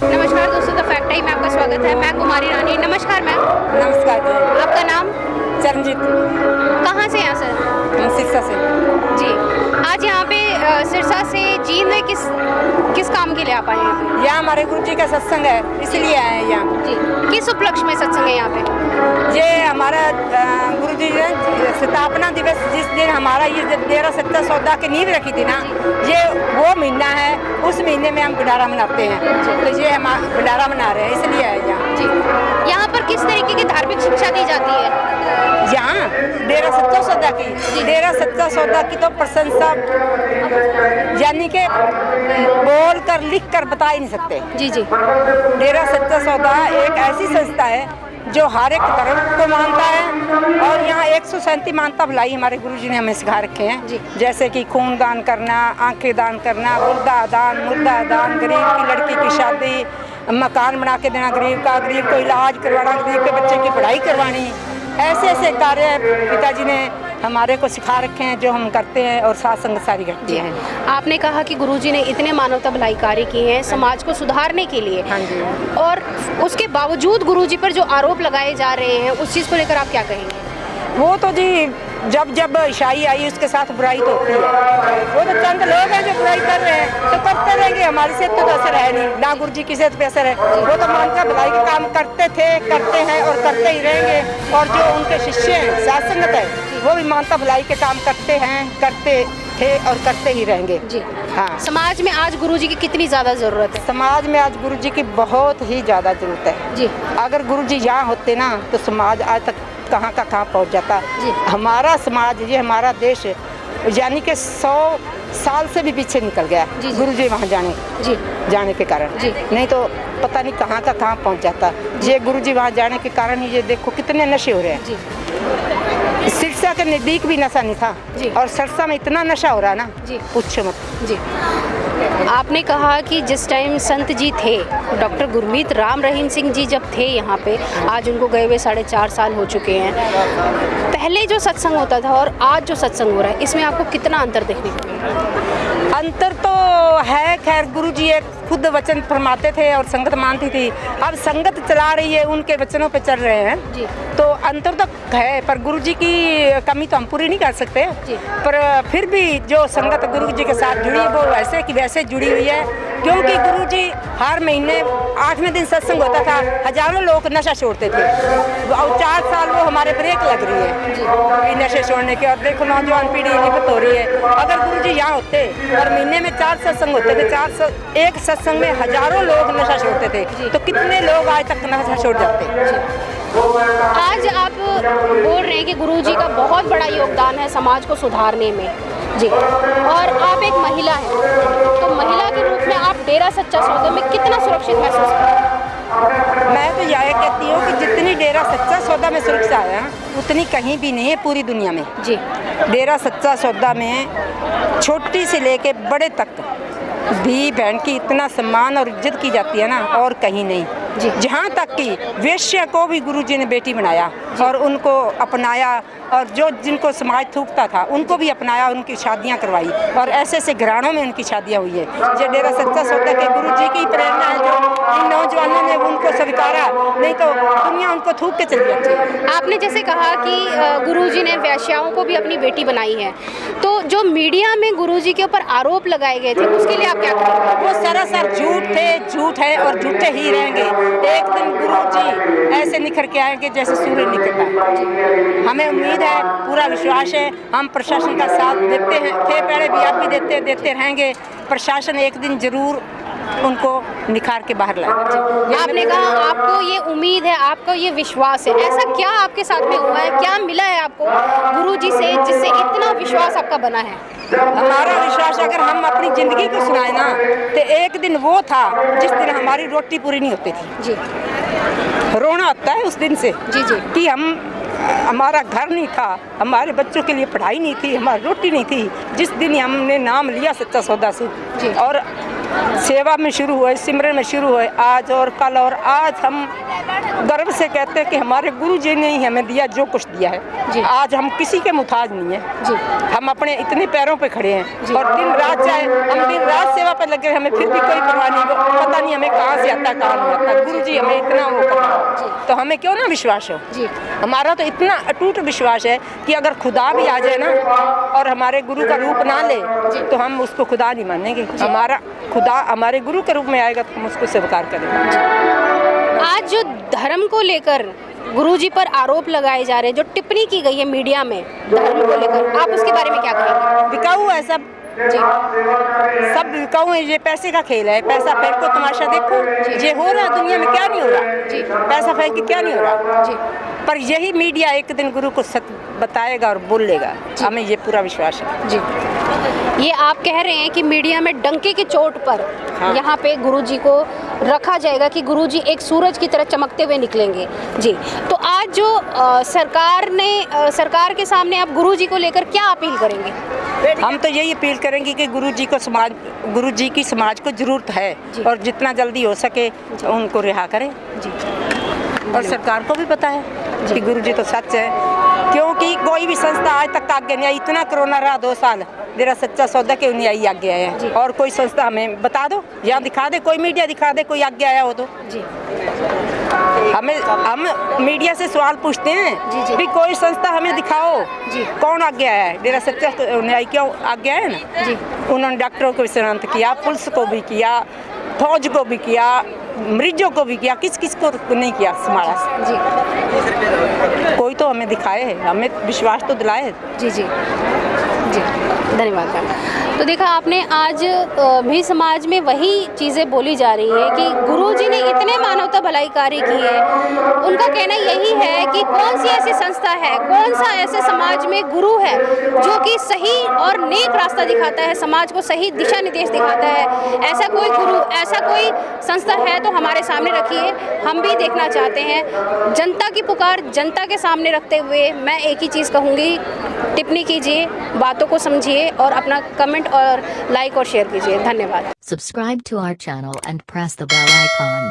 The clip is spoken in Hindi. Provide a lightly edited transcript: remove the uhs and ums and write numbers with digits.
नमस्कार दोस्तों, द फैक्ट टाइम में आपका स्वागत है। मैं कुमारी रानी। नमस्कार मैम। नमस्कार जी। आपका नाम? चरणजीत। कहाँ से हैं सर? हम सिरसा से। जी, आज यहाँ पे सिरसा से जींद में किस काम के लिए आप आए हैं? यहाँ हमारे गुरु जी का सत्संग है, इसलिए आए हैं यहाँ। जी, किस उपलक्ष्य में सत्संग है यहाँ पे? ये हमारा गुरु जी ने स्थापना दिवस जिस दिन हमारा ये डेरा सच्चा सौदा की नींव रखी थी ना, ये वो महीना है। उस महीने में हम भंडारा मनाते हैं, तो ये हम भंडारा मना रहे हैं, इसलिए आए यहाँ। जी, यहाँ पर किस तरीके की धार्मिक शिक्षा दी जाती है? यहाँ डेरा सच्चा सौदा की, डेरा सच्चा सौदा की तो प्रशंसा यानी कि बोल कर लिख कर बता ही नहीं सकते। जी जी। डेरा सच्चा सौदा एक ऐसी संस्था है जो हर एक धर्म को मानता है, और यहाँ 137 मानता भलाई हमारे गुरुजी ने हमें सिखा रखे हैं। जैसे कि खून दान करना, आंखें दान करना, गुर्दा दान, मुर्दा दान, गरीब की लड़की की शादी, मकान बना के देना गरीब का, गरीब को इलाज करवाना, गरीब के बच्चे की पढ़ाई करवानी, ऐसे ऐसे कार्य पिताजी ने हमारे को सिखा रखे हैं जो हम करते हैं, और साथ संगत सारी करती है। आपने कहा कि गुरुजी ने इतने मानवता भलाई कार्य किए हैं समाज को सुधारने के लिए। हाँ जी। और उसके बावजूद गुरुजी पर जो आरोप लगाए जा रहे हैं, उस चीज़ को लेकर आप क्या कहेंगे? वो तो जी जब ईसाई आई उसके साथ बुराई तो होती है। वो तो चंद लोग हैं जो बुराई कर रहे हैं, तो करते रहेंगे। हमारे से तो असर है नहीं, ना गुरु जी की सेहत पे असर है। वो तो मानता भलाई का काम करते थे, करते हैं और करते ही रहेंगे। और जो उनके शिष्य हैं, साथ संगत है, वो भी मानता भलाई के काम करते हैं, करते थे और करते ही रहेंगे। जी हाँ। समाज में आज गुरुजी की कितनी ज़्यादा ज़रूरत है? समाज में आज गुरु जी की बहुत ही ज़्यादा जरूरत है जी। अगर गुरु जी यहाँ होते ना, तो समाज आज तक कहाँ का कहाँ पहुँच जाता। जी। हमारा समाज, ये हमारा देश यानी कि 100 साल से भी पीछे निकल गया गुरु जी वहाँ जाने के कारण। जी। नहीं तो पता नहीं कहाँ का कहाँ पहुँच जाता। ये गुरु जी वहाँ जाने के कारण ही ये देखो कितने नशे हो रहे हैं। जी। सिरसा के नज़दीक भी नशा नहीं था, और सिरसा में इतना नशा हो रहा है ना, पूछो मत। जी, आपने कहा कि जिस टाइम संत जी थे, डॉक्टर गुरमीत राम रहीम सिंह जी जब थे यहाँ पे, आज उनको गए हुए 4.5 साल हो चुके हैं। पहले जो सत्संग होता था और आज जो सत्संग हो रहा है, इसमें आपको कितना अंतर देखने को मिला? अंतर तो है, खैर गुरु जी एक खुद वचन फरमाते थे और संगत मानती थी। अब संगत चला रही है, उनके वचनों पे चल रहे हैं। जी। तो अंतर तो है, पर गुरु जी की कमी तो हम पूरी नहीं कर सकते। पर फिर भी जो संगत गुरु जी के साथ जुड़ी है, वो वैसे की वैसे जुड़ी हुई है। क्योंकि गुरु जी हर महीने 8वें दिन सत्संग होता था, हजारों लोग नशा छोड़ते थे। और 4 साल वो हमारे ब्रेक लग रही है नशे छोड़ने के। और देखो नौजवान पीढ़ी लिप्त हो रही है। अगर गुरु जी यहाँ होते और महीने में 4 सत्संग होते थे, एक सत्संग में हजारों लोग नशा छोड़ते थे, तो कितने लोग आज तक नशा छोड़ जाते। आज आप बोल रहे हैं कि गुरुजी का बहुत बड़ा योगदान है समाज को सुधारने में। जी, और आप एक महिला हैं, तो महिला के रूप में आप डेरा सच्चा सौदा में कितना सुरक्षित महसूस करते हैं? मैं तो यह कहती हूँ कि जितनी डेरा सच्चा सौदा में सुरक्षा है, उतनी कहीं भी नहीं है पूरी दुनिया में। जी। डेरा सच्चा सौदा में छोटी से लेके बड़े तक भी बहन की इतना सम्मान और इज्जत की जाती है ना, और कहीं नहीं। जी। जहाँ तक कि वेश्या को भी गुरुजी ने बेटी बनाया और उनको अपनाया, और जो जिनको समाज थूकता था उनको भी अपनाया, उनकी शादियाँ करवाई, और ऐसे ऐसे घरानों में उनकी शादियाँ हुई है। ये डेरा सच्चा सौदा के गुरुजी की प्रेरणा है, जो इन नौजवानों ने उनको स्वीकारा, नहीं तो दुनिया उनको थूक के चली जाती है। आपने जैसे कहा कि गुरुजी ने वेश्याओं को भी अपनी बेटी बनाई है, तो जो मीडिया में गुरुजी के ऊपर आरोप लगाए गए थे, उसके लिए आप क्या कहेंगे? वो सरासर झूठ थे, झूठ है और झूठे ही रहेंगे। एक दिन गुरुजी ऐसे निखर के आएंगे जैसे सूर्य निकलता है। हमें उम्मीद है, पूरा विश्वास है, हम प्रशासन का साथ देते हैं, थे पहले भी, अब भी देते रहेंगे। प्रशासन एक दिन जरूर उनको निखार के बाहर लाएगा। आपने कहा आपको ये उम्मीद है, आपको ये विश्वास है, ऐसा क्या आपके साथ में हुआ है, क्या मिला है आपको गुरुजी से जिससे इतना विश्वास आपका बना है? हमारा विश्वास, अगर हम अपनी जिंदगी को सुनाए ना, तो एक दिन वो था जिस दिन हमारी रोटी पूरी नहीं होती थी। जी। रोना आता है उस दिन से। जी जी। कि हमारा घर नहीं था, हमारे बच्चों के लिए पढ़ाई नहीं थी, हमारी रोटी नहीं थी। जिस दिन हमने नाम लिया सच्चा सौदा से, और सेवा में शुरू हुए, सिमरन में शुरू हुए, आज और कल, और आज हम गर्व से कहते हैं कि हमारे गुरु जी ने ही हमें दिया जो कुछ दिया है। आज हम किसी के मुताज नहीं है। हम अपने इतने पैरों पे खड़े हैं, और दिन रात चाहे हम दिन रात सेवा पे लग गए, हमें फिर भी कोई परवाह नहीं, पता नहीं हमें कहाँ से आता कहाँ नहीं आता। गुरु जी हमें इतना वो करते, तो हमें क्यों ना विश्वास हो। हमारा तो इतना अटूट विश्वास है कि अगर खुदा भी आ जाए ना और हमारे गुरु का रूप ना ले तो हम उसको खुदा नहीं मानेंगे। हमारा खुदा हमारे गुरु के रूप में आएगा तो हम उसको स्वीकार करेंगे। आज जो धर्म को लेकर गुरुजी पर आरोप लगाए जा रहे हैं, जो टिप्पणी की गई है मीडिया में धर्म को लेकर, आप उसके बारे में क्या कहेंगे? बिकाऊ है सब जी, सब बिकाऊ है। ये पैसे का खेल है, पैसा फेंको तमाशा देखो। ये हो रहा है दुनिया में, क्या नहीं हो रहा जी, पैसा फेंक के क्या नहीं हो रहा जी, पर यही मीडिया एक दिन गुरु को सच बताएगा और बोलेगा, हमें ये पूरा विश्वास है। जी। ये आप कह रहे हैं कि मीडिया में डंके की चोट पर हाँ। यहाँ पे गुरुजी को रखा जाएगा कि गुरुजी एक सूरज की तरह चमकते हुए निकलेंगे। जी, तो आज जो सरकार के सामने आप गुरुजी को लेकर क्या अपील करेंगे? हम तो यही अपील करेंगे कि गुरु जी की समाज को जरूरत है और जितना जल्दी हो सके उनको रिहा करें। जी, और सरकार को भी पता है कि गुरु जी तो सच है, क्योंकि कोई भी संस्था आज तक आगे नहीं आई। इतना कोरोना रहा 2 साल, मेरा सच्चा सौदा क्यों नहीं आई आगे आया। और कोई संस्था हमें बता दो या दिखा दे, कोई मीडिया दिखा दे कोई आगे आया हो तो। जी, हम मीडिया से सवाल पूछते हैं जी। भी कोई संस्था हमें दिखाओ जी। कौन आगे आया है। मेरा सच्चा न्याय क्यों आगे आया ना जी। उन्होंने डॉक्टरों को भी शांत किया, पुलिस को भी किया, फौज को भी किया, मरीजों को भी किया, किस किस को नहीं किया हमारा। जी, कोई तो हमें दिखाए, हमें विश्वास तो दिलाए। जी, जी, जी, धन्यवाद मैम। तो देखा आपने, आज भी समाज में वही चीज़ें बोली जा रही है कि गुरुजी ने इतने मानवता भलाई कार्य की है। उनका कहना यही है कि कौन सी ऐसी संस्था है, कौन सा ऐसे समाज में गुरु है जो कि सही और नेक रास्ता दिखाता है, समाज को सही दिशा निर्देश दिखाता है। ऐसा कोई गुरु, ऐसा कोई संस्था है तो हमारे सामने रखिए, हम भी देखना चाहते हैं। जनता की पुकार जनता के सामने रखते हुए मैं एक ही चीज़ कहूँगी, टिप्पणी कीजिए, बातों को समझिए और अपना कमेंट और लाइक और शेयर कीजिए। धन्यवाद। Subscribe to our channel and press the bell icon.